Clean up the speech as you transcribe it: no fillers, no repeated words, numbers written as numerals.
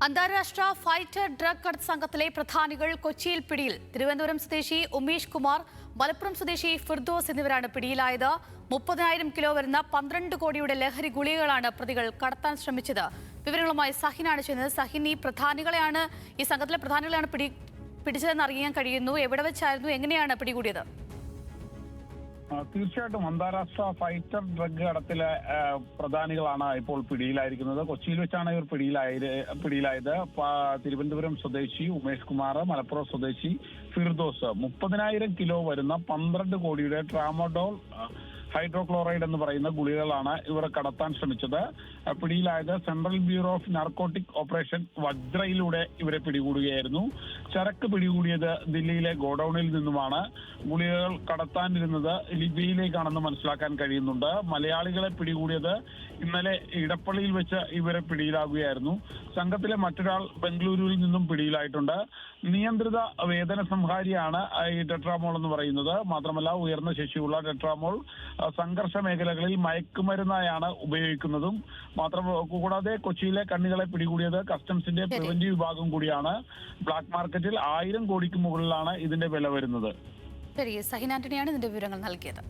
അന്താരാഷ്ട്ര fighter drug കടത്ത് സംഘത്തിലെ പ്രധാനികൾ കൊച്ചിയിൽ പിടിയിൽ. തിരുവനന്തപുരം സ്വദേശി ഉമേഷ് കുമാർ, മലപ്പുറം സ്വദേശി ഫിർദോസ് എന്നിവരാണ് പിടിയിലായത്. 30,000 കിലോ വരുന്ന 12 കോടിയുടെ ലഹരി ഗുളികകളാണ് പ്രതികൾ കടത്താൻ ശ്രമിച്ചത്. വിവരങ്ങളുമായി സഹിനാണ് ചെയ്യുന്നത്. സഹിൻ, ഈ സംഘത്തിലെ പ്രധാനികളെയാണ് പിടിച്ചതെന്ന് അറിയാൻ കഴിയുന്നു. എവിടെ വെച്ചായിരുന്നു, എങ്ങനെയാണ് പിടികൂടിയത്? തീർച്ചയായിട്ടും അന്താരാഷ്ട്ര ഫൈറ്റർ ഡ്രഗ് കടത്തിലെ പ്രധാനികളാണ് ഇപ്പോൾ പിടിയിലായിരിക്കുന്നത്. കൊച്ചിയിൽ വെച്ചാണ് ഇവർ പിടിയിലായത്. തിരുവനന്തപുരം സ്വദേശി ഉമേഷ് കുമാർ, മലപ്പുറം സ്വദേശി ഫിർദോസ്. 30,000 കിലോ വരുന്ന 12 കോടിയുടെ ട്രാമഡോൾ ഹൈഡ്രോക്ലോറൈഡ് എന്ന് പറയുന്ന ഗുളികകളാണ് ഇവർ കടത്താൻ ശ്രമിച്ചത്. പിടിയിലായത് central bureau of narcotic operation വജ്രയിലൂടെ ഇവരെ പിടികൂടുകയായിരുന്നു. ചരക്ക് പിടികൂടിയത് ദില്ലിയിലെ ഗോഡൌണിൽ നിന്നുമാണ്. ഗുളികകൾ കടത്താനിരുന്നത് ലിബിയയിലേക്കാണെന്ന് മനസ്സിലാക്കാൻ കഴിയുന്നുണ്ട്. മലയാളികളെ പിടികൂടിയത് ഇന്നലെ ഇടപ്പള്ളിയിൽ വെച്ച് ഇവരെ പിടിയിലാകുകയായിരുന്നു. സംഘത്തിലെ മറ്റൊരാൾ ബംഗളൂരുവിൽ നിന്നും പിടിയിലായിട്ടുണ്ട്. നിയന്ത്രിത വേദന സംഹാരിയാണ് ഈ ടെട്രാമോൾ എന്ന് പറയുന്നത്. മാത്രമല്ല, ഉയർന്ന ശേഷിയുള്ള ടെട്രാമോൾ സംഘർഷ മേഖലകളിൽ മയക്കുമരുന്നായാണ് ഉപയോഗിക്കുന്നതും. കൂടാതെ കൊച്ചിയിലെ കണ്ണികളെ പിടികൂടിയത് കസ്റ്റംസിന്റെ പ്രിവന്റീവ് വിഭാഗം കൂടിയാണ്. ബ്ലാക്ക് മാർക്കറ്റിൽ 1000 കോടിക്ക് മുകളിലാണ് ഇതിന്റെ വില വരുന്നത്. ശരി, സഹിൻ ആന്റണിയാണ് ഇതിന്റെ വിവരങ്ങൾ നൽകിയത്.